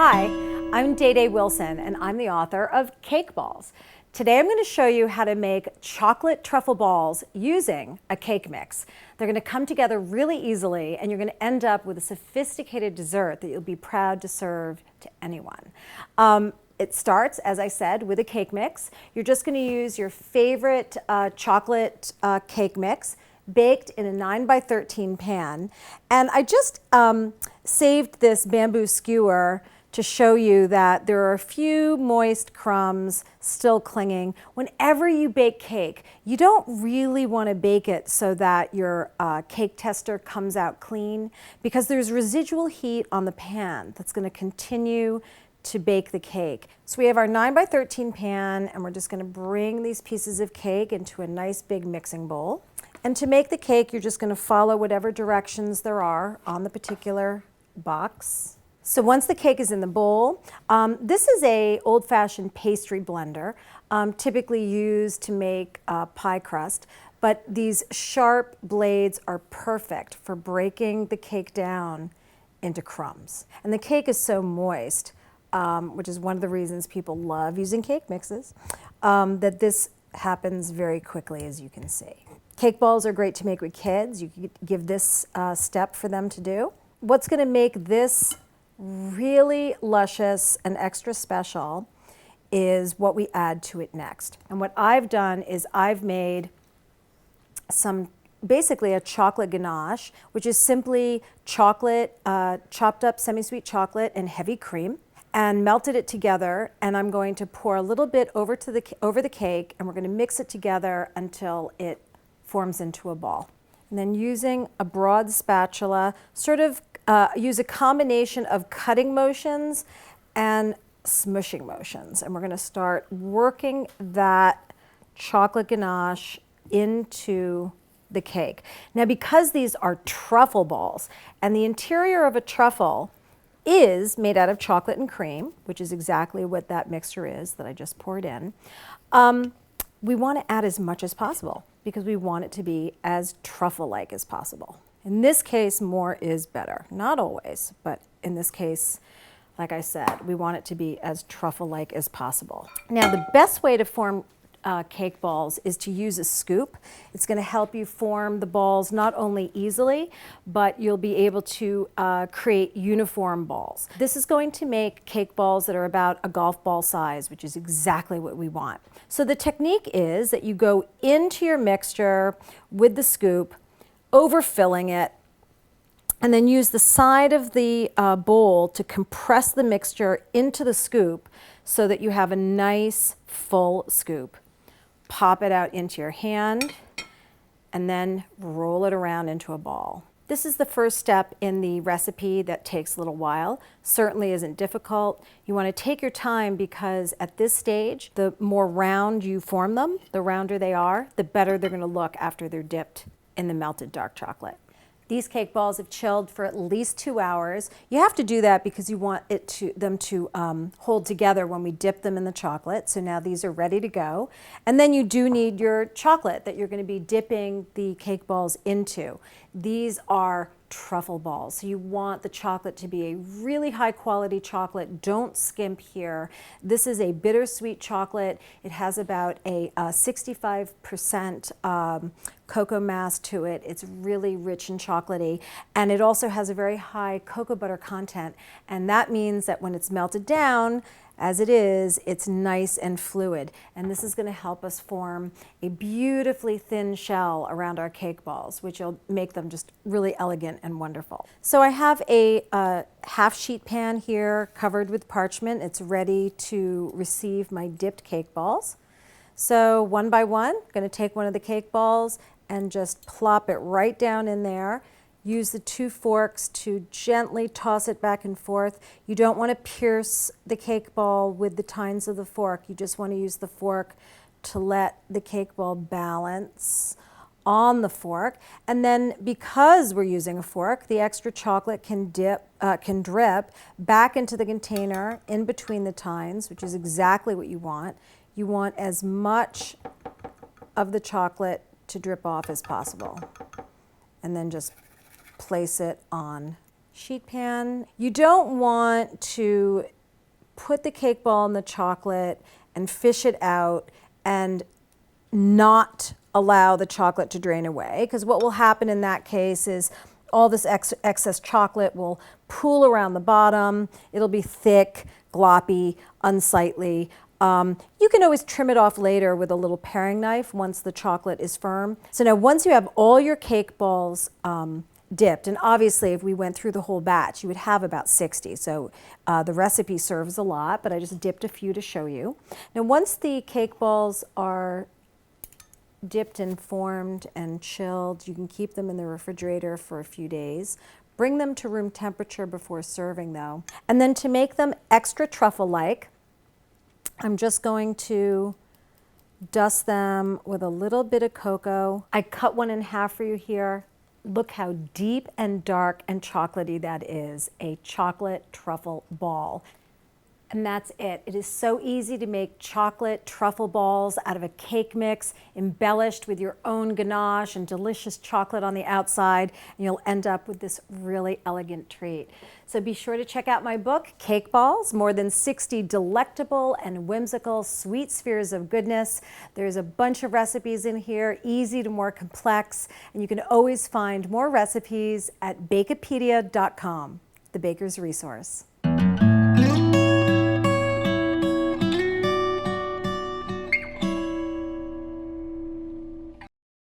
Hi, I'm Dédé Wilson and I'm the author of Cake Balls. Today I'm going to show you how to make chocolate truffle balls using a cake mix. They're going to come together really easily and you're going to end up with a sophisticated dessert that you'll be proud to serve to anyone. It starts, as I said, with a cake mix. You're just going to use your favorite chocolate cake mix, baked in a 9x13 pan. And I just saved this bamboo skewer to show you that there are a few moist crumbs still clinging. Whenever you bake cake, you don't really want to bake it so that your cake tester comes out clean, because there's residual heat on the pan that's going to continue to bake the cake. So we have our 9x13 pan, and we're just going to bring these pieces of cake into a nice big mixing bowl. And to make the cake, you're just going to follow whatever directions there are on the particular box. So once the cake is in the bowl, this is a old-fashioned pastry blender, typically used to make pie crust, but these sharp blades are perfect for breaking the cake down into crumbs. And the cake is so moist, which is one of the reasons people love using cake mixes, that this happens very quickly, as you can see. Cake balls are great to make with kids. You can give this step for them to do. What's going to make this really luscious and extra special is what we add to it next. And what I've done is I've made basically a chocolate ganache, which is simply chocolate, chopped up semi-sweet chocolate and heavy cream, and melted it together. And I'm going to pour a little bit over the cake, and we're going to mix it together until it forms into a ball. And then using a broad spatula, sort of use a combination of cutting motions and smushing motions. And we're going to start working that chocolate ganache into the cake. Now, because these are truffle balls, and the interior of a truffle is made out of chocolate and cream, which is exactly what that mixture is that I just poured in, we want to add as much as possible because we want it to be as truffle-like as possible. In this case, more is better. Not always, but in this case, like I said, we want it to be as truffle-like as possible. Now, the best way to form cake balls is to use a scoop. It's going to help you form the balls not only easily, but you'll be able to create uniform balls. This is going to make cake balls that are about a golf ball size, which is exactly what we want. So the technique is that you go into your mixture with the scoop, overfilling it, and then use the side of the bowl to compress the mixture into the scoop so that you have a nice full scoop. Pop it out into your hand and then roll it around into a ball. This is the first step in the recipe that takes a little while. Certainly isn't difficult. You want to take your time because at this stage, the more round you form them, the rounder they are, the better they're going to look after they're dipped in the melted dark chocolate. These cake balls have chilled for at least 2 hours. You have to do that because you want them to hold together when we dip them in the chocolate. So now these are ready to go. And then you do need your chocolate that you're going to be dipping the cake balls into. These are truffle balls. So you want the chocolate to be a really high quality chocolate. Don't skimp here. This is a bittersweet chocolate. It has about a 65% cocoa mass to it. It's really rich and chocolatey, and it also has a very high cocoa butter content, and that means that when it's melted down, as it is, it's nice and fluid, and this is going to help us form a beautifully thin shell around our cake balls, which will make them just really elegant and wonderful. So I have a half sheet pan here covered with parchment. It's ready to receive my dipped cake balls. So one by one, I'm going to take one of the cake balls and just plop it right down in there. Use the 2 forks to gently toss it back and forth. You don't want to pierce the cake ball with the tines of the fork. You just want to use the fork to let the cake ball balance on the fork. And then because we're using a fork, the extra chocolate can drip back into the container in between the tines, which is exactly what you want. You want as much of the chocolate to drip off as possible. And then just place it on sheet pan. You don't want to put the cake ball in the chocolate and fish it out and not allow the chocolate to drain away, because what will happen in that case is all this excess chocolate will pool around the bottom. It'll be thick, gloppy, unsightly. You can always trim it off later with a little paring knife once the chocolate is firm. So now once you have all your cake balls dipped, and obviously if we went through the whole batch, you would have about 60. So the recipe serves a lot, but I just dipped a few to show you. Now once the cake balls are dipped and formed and chilled, you can keep them in the refrigerator for a few days. Bring them to room temperature before serving though. And then to make them extra truffle-like, I'm just going to dust them with a little bit of cocoa. I cut one in half for you here. Look how deep and dark and chocolatey that is, a chocolate truffle ball. And that's it. It is so easy to make chocolate truffle balls out of a cake mix, embellished with your own ganache and delicious chocolate on the outside, and you'll end up with this really elegant treat. So be sure to check out my book, Cake Balls, more than 60 delectable and whimsical sweet spheres of goodness. There's a bunch of recipes in here, easy to more complex, and you can always find more recipes at Bakepedia.com, the baker's resource.